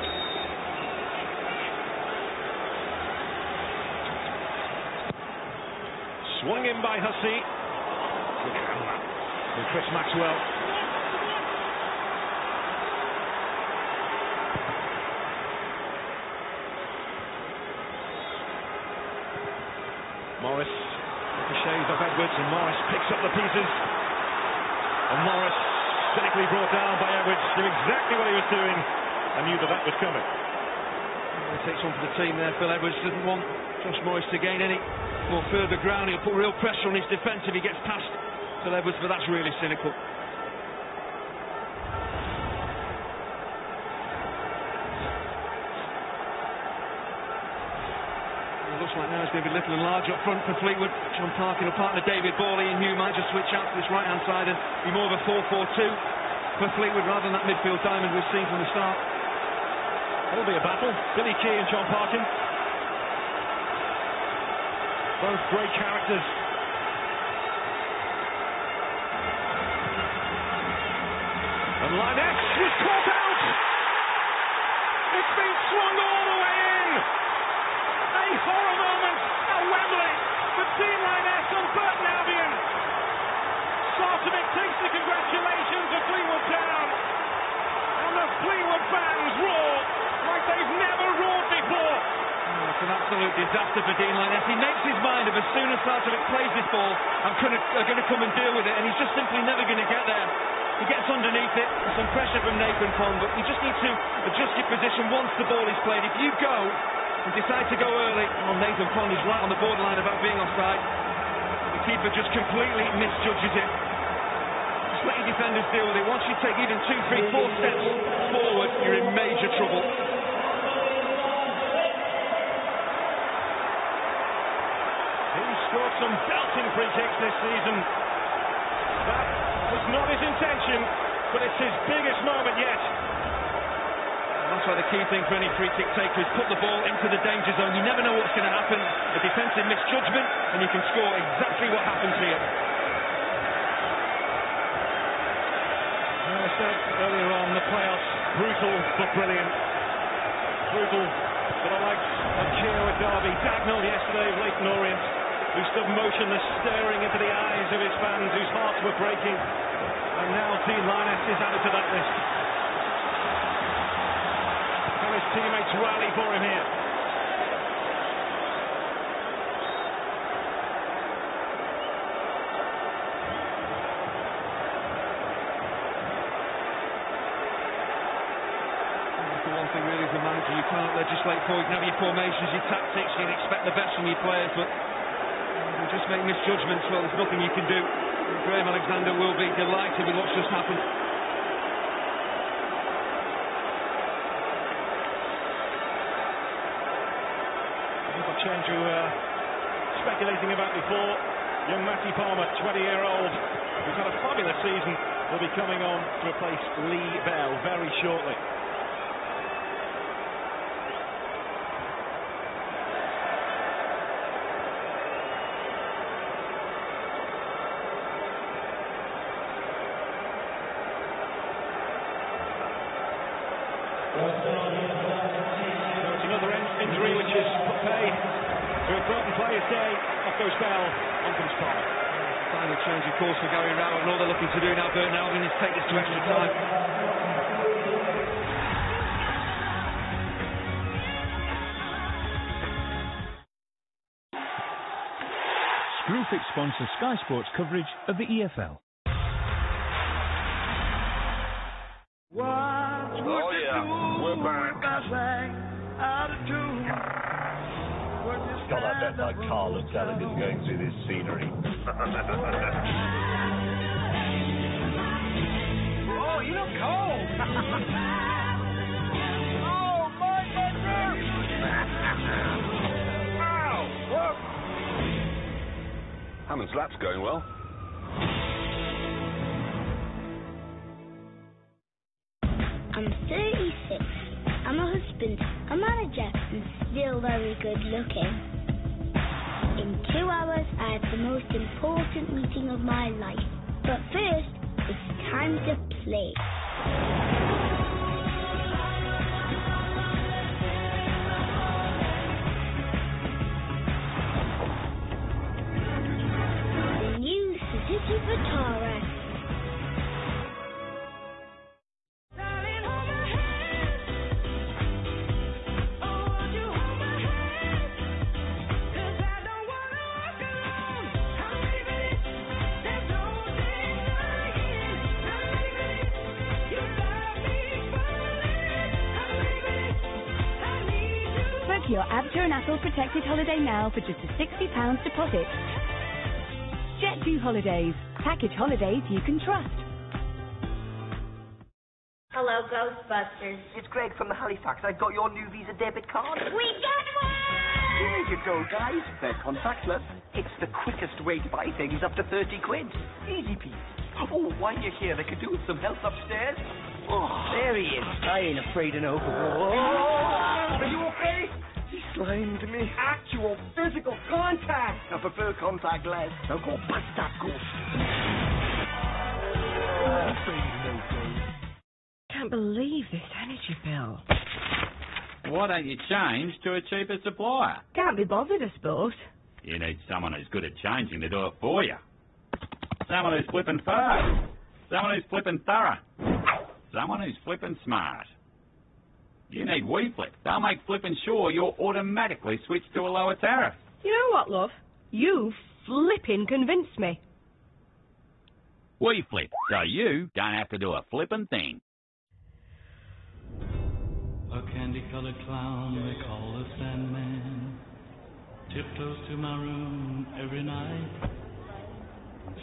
[SPEAKER 15] Swung in by Hussey. With Chris Maxwell. Morris ricochets off Edwards, and Morris picks up the pieces. And Morris, cynically brought down by Edwards, knew exactly what he was doing and knew that was coming.
[SPEAKER 16] He takes one for the team there. Phil Edwards doesn't want Josh Morris to gain any more further ground. He'll put real pressure on his defence if he gets past Phil Edwards, but that's really cynical. It looks like now it's going to be little and large up front for Fleetwood. John Parkin will partner David Borley, and Hugh might just switch out to this right-hand side and be more of a 4-4-2 for Fleetwood rather than that midfield diamond we've seen from the start.
[SPEAKER 15] It'll be a battle. Billy Key and John Parkin. Both great characters. And Lyness was caught out. It's been swung all the way in. A horror moment at Wembley for Dean Lyness and Burton Albion. Sartovic takes the congratulations of Fleetwood Town. And the Fleetwood fans roar like they've never roared before.
[SPEAKER 16] Oh, it's an absolute disaster for Dean Lyness. He makes his mind up as soon as Sartovic plays this ball, I'm going to come and deal with it, and he's just simply never going to get there. He gets underneath it, there's some pressure from Nathan Pond, but you just need to adjust your position once the ball is played. If you go and decide to go early, well, Nathan Pond is right on the borderline about being offside. The keeper just completely misjudges it. Just let your defenders deal with it. Once you take even 2, 3, 4 steps forward, you're in major trouble.
[SPEAKER 15] He's scored some belting free kicks this season. That was not his intention, but it's his biggest moment yet.
[SPEAKER 16] That's why the key thing for any free kick taker is put the ball into the danger zone. You never know what's going to happen. A defensive misjudgment, and you can score exactly what happens here.
[SPEAKER 15] I said earlier on, the playoffs, brutal but brilliant. Brutal for the likes of Chio at Derby, Dagnall yesterday of Leyton Orient, who stood motionless, staring into the eyes of his fans, whose hearts were breaking. And now Dean Lyness is added to that list. Can his teammates rally for him here?
[SPEAKER 16] That's the one thing really as a manager, you can't legislate for. You can have your formations, your tactics, you can expect the best from your players, but you just make misjudgments. Well, there's nothing you can do. Graham Alexander will be delighted with what's just happened.
[SPEAKER 15] A change you were speculating about before. Young Matty Palmer, 20-year-old, who's had a fabulous season, will be coming on to replace Lee Bell very shortly. Another injury which is paid to a Burton player's day. Off goes Bell, on comes Palmer.
[SPEAKER 16] Final change of course for Gary Rowett, and all they're looking to do now, Burton Albion, is take this to extra time.
[SPEAKER 17] Screwfix sponsors Sky Sports coverage of the EFL.
[SPEAKER 21] Oh yeah, we're back. God, I bet my car looks elegant going through this scenery.
[SPEAKER 22] Oh, you look cold. Oh, my goodness. Ow, look.
[SPEAKER 12] Hammond's lap's going well.
[SPEAKER 25] I'm 36. I'm a husband, a manager, and still very good looking. In 2 hours, I have the most important meeting of my life. But first, it's time to play. The new Suzuki Vitara.
[SPEAKER 3] your Abter and Athol Protected holiday now for just a £60 deposit. Jet2 Holidays. Package holidays you can trust.
[SPEAKER 6] Hello, Ghostbusters.
[SPEAKER 7] It's Greg from the Halifax. I've got your new Visa debit card.
[SPEAKER 6] We got one!
[SPEAKER 7] There you go, guys. They're contactless. It's the quickest way to buy things up to 30 quid. Easy peasy. Oh, while you're here, they could do with some help upstairs. Oh, there he is. I ain't afraid of no. Oh, are you okay? He slimed me. Actual physical contact. I prefer contactless. Now go bust that ghost.
[SPEAKER 9] Can't believe this energy bill.
[SPEAKER 10] Why don't you change to a cheaper supplier?
[SPEAKER 9] Can't be bothered, I suppose.
[SPEAKER 10] You need someone who's good at changing to do it for you. Someone who's flippin' fast. Someone who's flippin' thorough. Someone who's flippin' smart. You need WeFlip. They'll make flippin' sure you're automatically switched to a lower tariff.
[SPEAKER 9] You know what, love? You flippin' convinced me.
[SPEAKER 10] WeFlip, so you don't have to do a flippin' thing.
[SPEAKER 26] A candy-colored clown they call the Sandman tiptoes to my room every night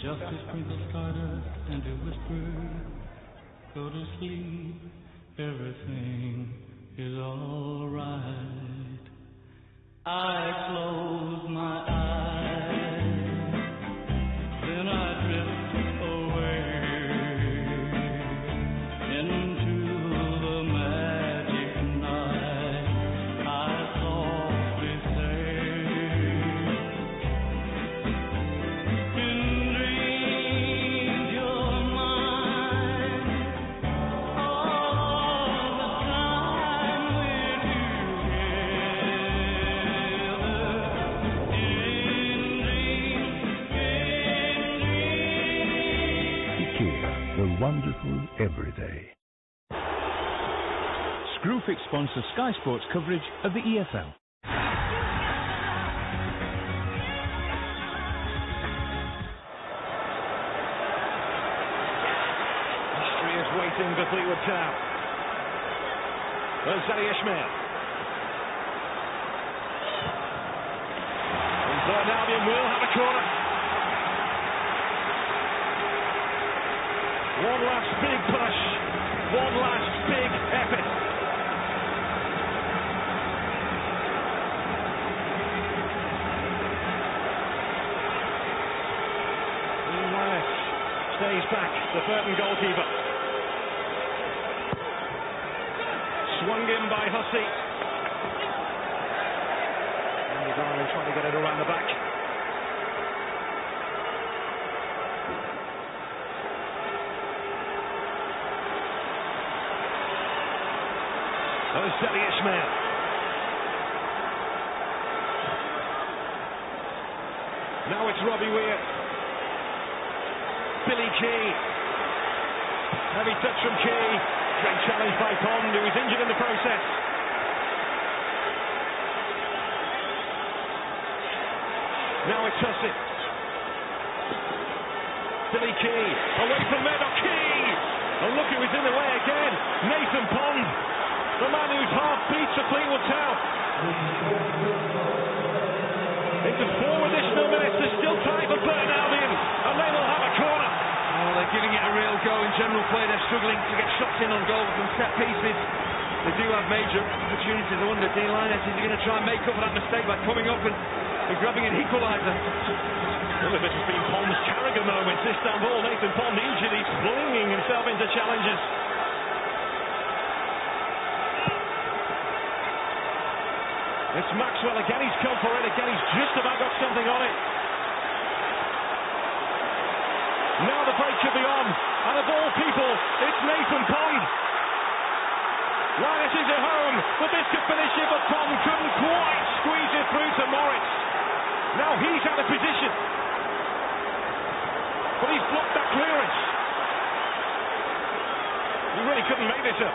[SPEAKER 26] just to sprinkle stardust and to whisper, go to sleep, everything is all right. I close my eyes, then I drift away into the magic night. I softly say, in dreams you're mine, all the time we're
[SPEAKER 27] IKEA, the wonderful everyday.
[SPEAKER 17] Screwfix sponsors Sky Sports coverage of the EFL.
[SPEAKER 15] History is waiting for Fleetwood Town. There's Zali Ismail. And Burton Albion will have a corner. One last big push. One last big effort. Stays back, the Burton goalkeeper. Swung in by Hussey. And Darwin trying to get it around the back. There's Zali Ismail. Now it's Robbie Weir. Billy Key. Heavy touch from Key. Great challenge by Pond, who was injured in the process. Now it's Hussey. Billy Key. Away from Murdoch. Key! And look who was in the way again. Nathan Pond. The man whose heart beats for Fleetwood Town. Into 4 additional minutes. There's still time for Burton Albion. And they will have a corner.
[SPEAKER 16] Oh, they're giving it a real go in general play. They're struggling to get shots in on goal from set pieces. They do have major opportunities. I wonder, Dean Linus, is he going to try and make up for that mistake by coming up and grabbing an equaliser?
[SPEAKER 15] Well, this has been Pond's Carragher moment. This down ball, Nathan Pond injured. He's flinging himself into challenges. It's Maxwell again. He's come for it again. He's just about got something on it. Now the break should be on, and of all people, it's Nathan Pond. Linus is at home, but this could finish it, but Pond couldn't quite squeeze it through to Morris. Now he's out of position, but he's blocked that clearance. He really couldn't make this up.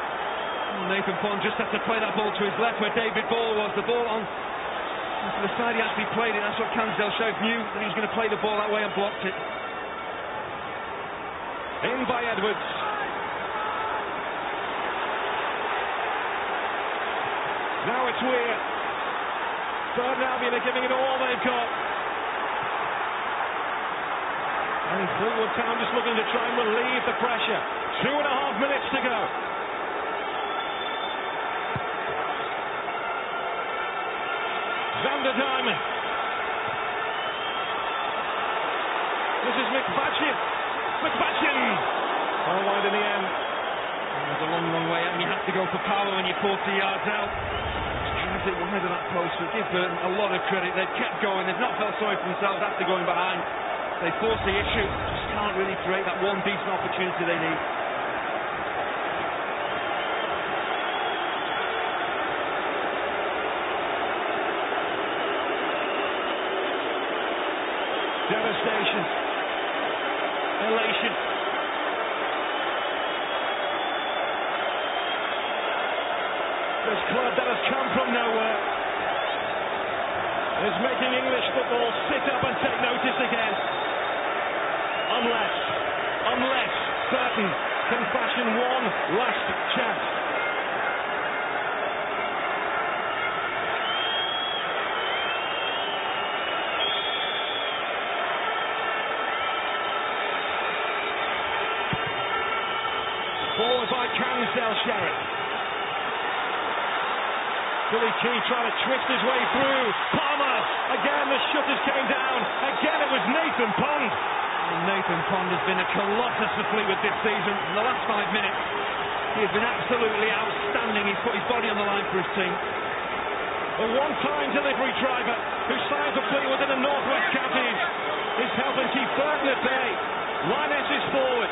[SPEAKER 16] Well, Nathan Pond just had to play that ball to his left where David Ball was. The ball on to the side he actually played it. That's what Cansdale showed. Knew that he was going to play the ball that way and blocked it.
[SPEAKER 15] In by Edwards. Now it's Weir. Burton Albion are giving it all they've got. And Fleetwood Town just looking to try and relieve the pressure. 2.5 minutes to go. Zander Diamond. This is McFadden. McFadden! All wide in the end.
[SPEAKER 16] There's a long, long way out, and you have to go for power when you're 40 yards out. Drives it wide of that post, so give Burton a lot of credit. They've kept going, they've not felt sorry for themselves after going behind. They force the issue, just can't really create that one decent opportunity they need.
[SPEAKER 15] Devastation. Elation. This club that has come from nowhere is making English football sit up and take notice again. Unless Burton can fashion one last chance. Forward by Cancel Sherritt. Billy Key trying to twist his way through. Palmer! Again, the shutters came down. Again, it was Nathan Pond.
[SPEAKER 16] And Nathan Pond has been a colossus for Fleetwood this season. In the last 5 minutes, he has been absolutely outstanding. He's put his body on the line for his team.
[SPEAKER 15] A one-time delivery driver who signed for Fleetwood in the Northwest Counties is helping keep Burton at bay. Linus is forward.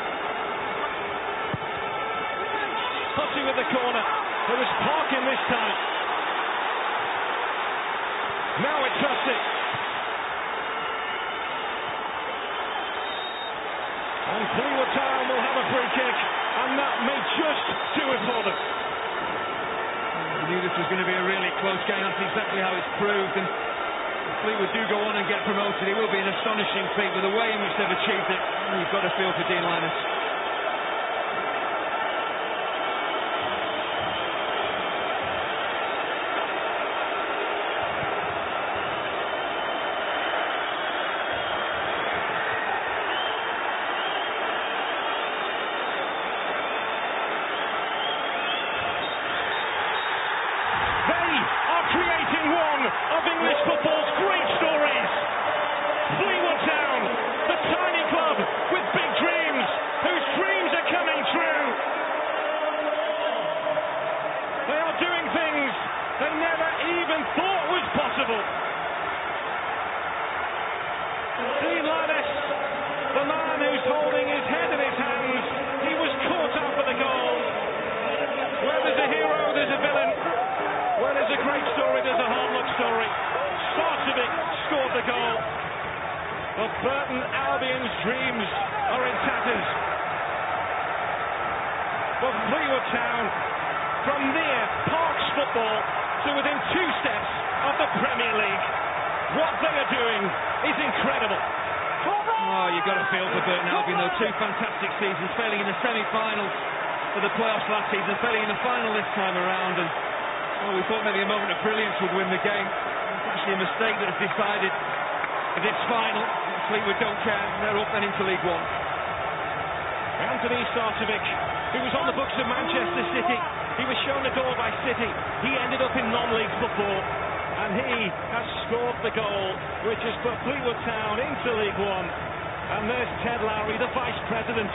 [SPEAKER 15] Pushing at the corner. There was Parkin this time. Now it trusts it. And Fleetwood Town will have a free kick, and that may just do it for them.
[SPEAKER 16] We knew this was going to be a really close game. That's exactly how it's proved. And if Fleetwood do go on and get promoted, it will be an astonishing feat with the way in which they've achieved it. And you've got to feel for Dean Linus.
[SPEAKER 15] Of English football's great stories. Fleetwood Town, the tiny club with big dreams, whose dreams are coming true. They are doing things they never even thought was possible. Dean Linus, the man who's holding his head in his hands, he was caught up for the goal. Where there's a hero, there's a villain. Where there's a great story, there's a hard luck story. Sarcevic scored the goal. But Burton Albion's dreams are in tatters. But Fleetwood Town, from near Parks football to within 2 steps of the Premier League, what they are doing is incredible.
[SPEAKER 16] Oh, you've got to feel for Burton Albion, though. 2 fantastic seasons, failing in the semi-finals for the playoffs last season, failing in the final this time around, and we thought maybe a moment of brilliance would win the game. It's actually a mistake that has decided this final. Fleetwood don't care, they're up and into League One.
[SPEAKER 15] Anthony Sarcevic, who was on the books of Manchester City, he was shown the door by City. He ended up in non-league football, and he has scored the goal, which has put Fleetwood Town into League One. And there's Ted Lowry, the vice president,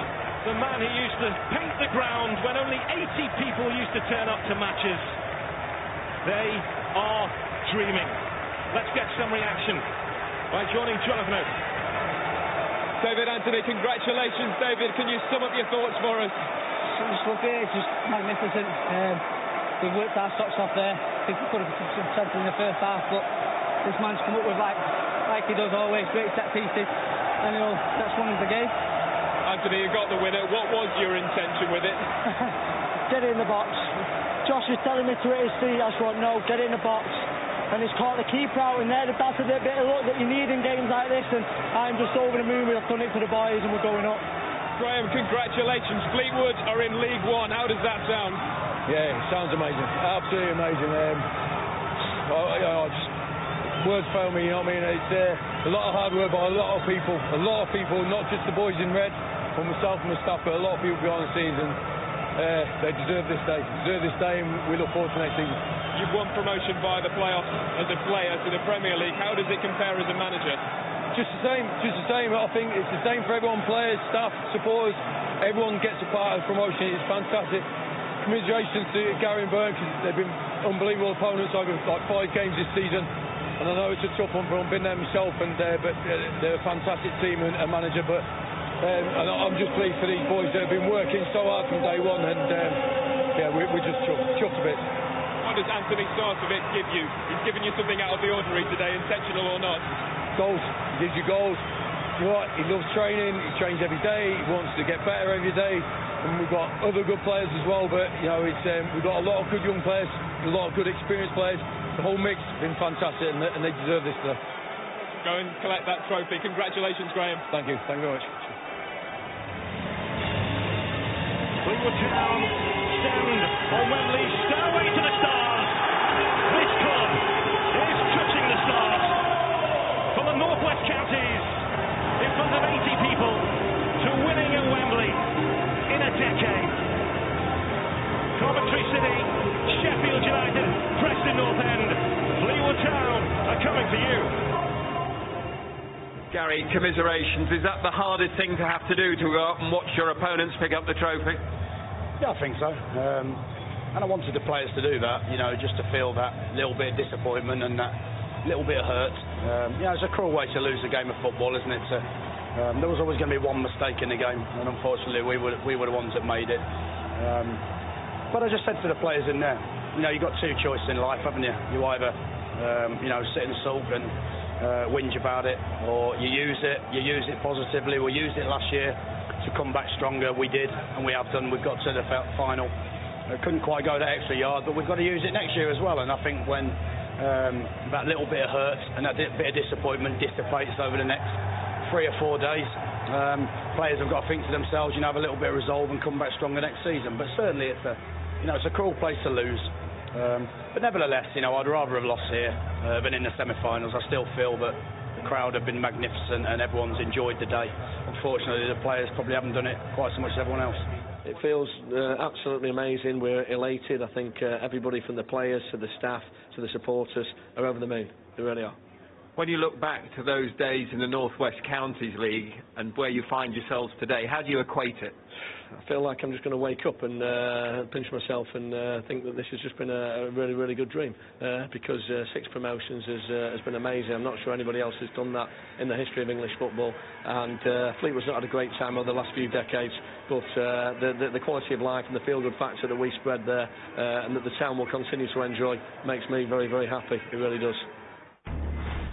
[SPEAKER 15] the man who used to paint the ground when only 80 people used to turn up to matches. They are dreaming. Let's get some reaction by joining Jonathan Oak.
[SPEAKER 5] David Anthony, congratulations. David, can you sum up your thoughts for us?
[SPEAKER 8] It's just magnificent. We've worked our socks off there. I think we could have some sense in the first half, but this man's come up with like he does always, great set pieces, and that's won us the game.
[SPEAKER 5] Anthony, you got the winner. What was your intention with it?
[SPEAKER 8] Get it in the box. Josh was telling me to hit his feet. I just went, no, get it in the box. And he's caught the keeper out in there. That's a bit of luck that you need in games like this. And I'm just over the moon. I've done it for the boys and we're going up.
[SPEAKER 5] Graham, congratulations. Fleetwood are in League One. How does that sound?
[SPEAKER 11] Yeah, it sounds amazing. Absolutely amazing. words fail me, you know what I mean? It's a lot of hard work by a lot of people, not just the boys in red, for myself and the staff, but a lot of people behind the scenes, and they deserve this day, and we look forward to next season.
[SPEAKER 5] You've won promotion via the playoffs as a player to the Premier League. How does it compare as a manager?
[SPEAKER 11] Just the same. I think it's the same for everyone, players, staff, supporters. Everyone gets a part of the promotion. It's fantastic. Commiserations to Gary and Burton, because they've been unbelievable opponents over like 5 games this season. And I know it's a tough one for them. I've been there myself, but they're a fantastic team and manager. But and I'm just pleased for these boys that have been working so hard from day one. And we're just chuffed a bit.
[SPEAKER 5] What does Anthony Starcevic give you? He's given you something out of the ordinary today, intentional or not.
[SPEAKER 11] Goals. He gives you goals. You know what? He loves training. He trains every day. He wants to get better every day. And we've got other good players as well. But you know, we've got a lot of good young players, a lot of good experienced players. The whole mix has been fantastic, and they deserve this today.
[SPEAKER 5] Go and collect that trophy. Congratulations, Graham.
[SPEAKER 11] Thank you. Thank you very much.
[SPEAKER 15] Fleetwood Town stand on Wembley, stairway to the stars. This club is touching the stars. From the northwest counties, in front of 80 people, to winning at Wembley in a decade. Coventry City, Sheffield United, Preston North End, Fleetwood Town are coming for you.
[SPEAKER 13] Gary, commiserations. Is that the hardest thing to have to do, to go up and watch your opponents pick up the trophy?
[SPEAKER 14] Yeah, I think so. And I wanted the players to do that, you know, just to feel that little bit of disappointment and that little bit of hurt. It's a cruel way to lose a game of football, isn't it? There was always going to be one mistake in the game, and unfortunately we were the ones that made it. But I just said to the players in there, you know, you've got 2 choices in life, haven't you? You either, sit and sulk and whinge about it, or you use it positively. We used it last year to come back stronger. We did, and we have done. We've got to the final. Couldn't quite go that extra yard, but we've got to use it next year as well. And I think when that little bit of hurt and that bit of disappointment dissipates over the next 3 or 4 days, players have got to think to themselves, have a little bit of resolve and come back stronger next season. But certainly it's a cruel place to lose. But nevertheless, I'd rather have lost here than in the semi-finals. I still feel that the crowd have been magnificent and everyone's enjoyed the day. Unfortunately, the players probably haven't done it quite so much as everyone else.
[SPEAKER 18] It feels absolutely amazing. We're elated. I think everybody from the players to the staff to the supporters are over the moon. They really are.
[SPEAKER 13] When you look back to those days in the North West Counties League and where you find yourselves today, how do you equate it?
[SPEAKER 18] I feel like I'm just going to wake up and pinch myself and think that this has just been a really, really good dream because 6 promotions has been amazing. I'm not sure anybody else has done that in the history of English football, and Fleetwood's not had a great time over the last few decades, but the quality of life and the feel-good factor that we spread there and that the town will continue to enjoy makes me very, very happy. It really does.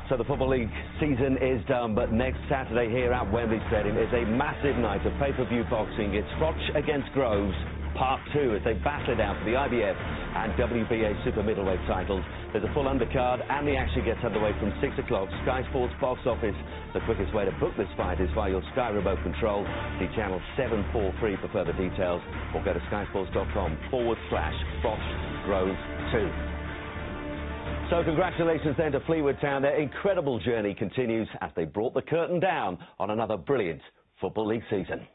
[SPEAKER 19] So the Football League season is done, but next Saturday here at Wembley Stadium is a massive night of pay-per-view boxing. It's Froch against Groves, Part 2, as they battle it out for the IBF and WBA super middleweight titles. There's a full undercard, and the action gets underway from 6 o'clock. Sky Sports Box Office. The quickest way to book this fight is via your Sky remote control. See channel 743 for further details, or go to skysports.com/Froch Groves 2. So congratulations then to Fleetwood Town. Their incredible journey continues as they brought the curtain down on another brilliant Football League season.